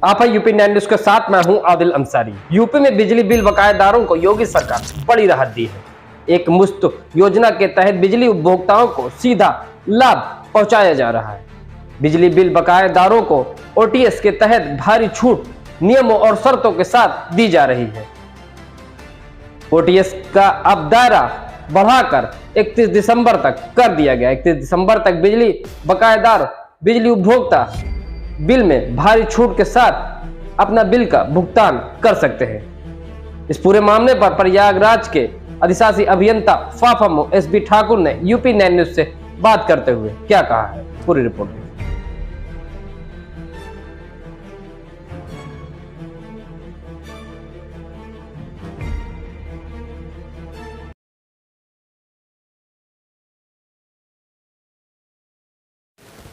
आप है UP 9 news के साथ, मैं हूं आदिल अंसारी। यूपी में बिजली बिल बकायेदारों को योगी सरकार बड़ी राहत दी है। एक मुफ्त योजना के तहत बिजली उपभोक्ताओं को सीधा लाभ पहुंचाया जा रहा है। बिजली बिल बकायेदारों को ओटीएस के तहत भारी छूट नियमों और शर्तों के साथ दी जा रही है। ओटीएस का अब दायरा बढ़ाकर 31 दिसंबर तक कर दिया गया। 31 दिसंबर तक बिजली बकायेदार बिजली उपभोक्ता बिल में भारी छूट के साथ अपना बिल का भुगतान कर सकते हैं। इस पूरे मामले पर प्रयागराज के अधिशासी अभियंता फाफमो एसबी ठाकुर ने यूपी 9 न्यूज से बात करते हुए क्या कहा है, पूरी रिपोर्ट में।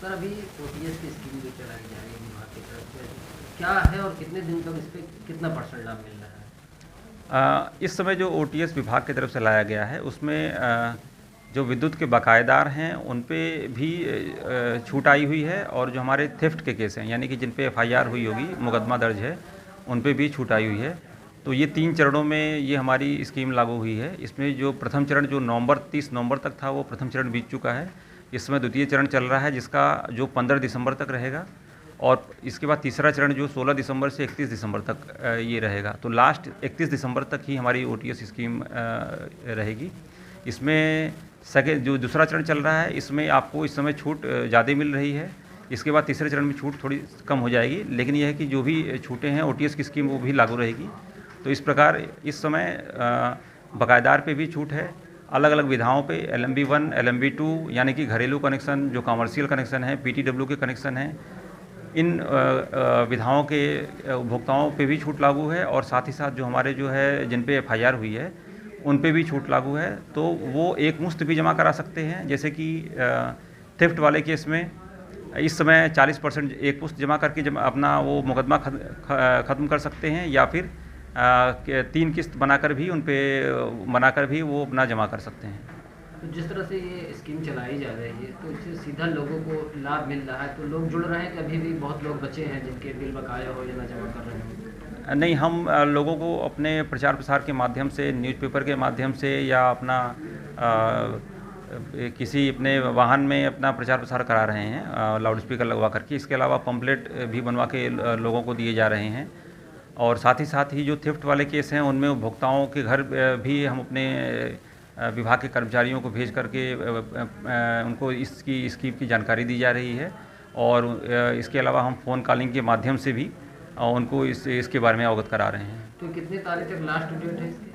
सर, अभी ओटीएस की स्कीम जो चलाई जा रही है विभाग की तरफ से, क्या है और कितने दिन तक इस पर कितना % लाभ मिल रहा है? इस समय जो ओटीएस विभाग की तरफ से लाया गया है उसमें जो विद्युत के बकायेदार हैं उन पे भी छूट आई हुई है, और जो हमारे थेफ्ट के केस हैं यानी कि जिन पे एफआईआर हुई होगी, मुकदमा दर्ज है, उन पे भी छूट आई हुई है। तो ये 3 चरणों में ये हमारी स्कीम लागू हुई है। इसमें जो प्रथम चरण जो 30 नवंबर तक था वो प्रथम चरण बीत चुका है। इस समय द्वितीय चरण चल रहा है जिसका जो 15 दिसंबर तक रहेगा, और इसके बाद तीसरा चरण जो 16 दिसंबर से 31 दिसंबर तक ये रहेगा। तो लास्ट 31 दिसंबर तक ही हमारी ओटीएस स्कीम रहेगी। इसमें जो दूसरा चरण चल रहा है इसमें आपको इस समय छूट ज़्यादा मिल रही है। इसके बाद तीसरे चरण में छूट थोड़ी कम हो जाएगी, लेकिन यह है कि जो भी छूटें हैं ओटीएस की स्कीम वो भी लागू रहेगी। तो इस प्रकार इस समय बकायेदार पे भी छूट है, अलग अलग विधाओं पे, LMB1, LMB2 यानी कि घरेलू कनेक्शन, जो कमर्शियल कनेक्शन है, PTW के कनेक्शन हैं, इन विधाओं के उपभोक्ताओं पे भी छूट लागू है। और साथ ही साथ जो हमारे जो है जिन पे एफआईआर हुई है उन पे भी छूट लागू है। तो वो एक मुश्त भी जमा करा सकते हैं, जैसे कि थेफ्ट वाले केस में इस समय 40% एक मुश्त जमा करके अपना वो मुकदमा ख़त्म कर सकते हैं, या फिर 3 किस्त बनाकर भी वो अपना जमा कर सकते हैं। तो जिस तरह से ये स्कीम चलाई जा रही है तो इससे सीधा लोगों को लाभ मिल रहा है, तो लोग जुड़ रहे हैं कि अभी भी बहुत लोग बचे हैं जिनके बिल बकाया हो या ना जमा कर रहे हैं? नहीं, हम लोगों को अपने प्रचार प्रसार के माध्यम से, न्यूज़पेपर के माध्यम से, या अपना किसी अपने वाहन में अपना प्रचार प्रसार करा रहे हैं लाउड स्पीकर लगवा करके। इसके अलावा पम्पलेट भी बनवा के लोगों को दिए जा रहे हैं। और साथ ही जो थेफ्ट वाले केस हैं उनमें उपभोक्ताओं के घर भी हम अपने विभाग के कर्मचारियों को भेज करके उनको इसकी स्कीम की जानकारी दी जा रही है। और इसके अलावा हम फ़ोन कॉलिंग के माध्यम से भी उनको इसके बारे में अवगत करा रहे हैं। तो कितनी तारीख तक लास्ट डेट है इसकी?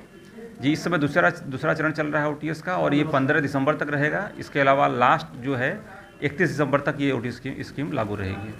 जी, इस समय दूसरा चरण चल रहा है ओटीएस का, और ये 15 दिसंबर तक रहेगा। इसके अलावा लास्ट जो है 31 दिसंबर तक ये ओटीएस की स्कीम लागू रहेगी।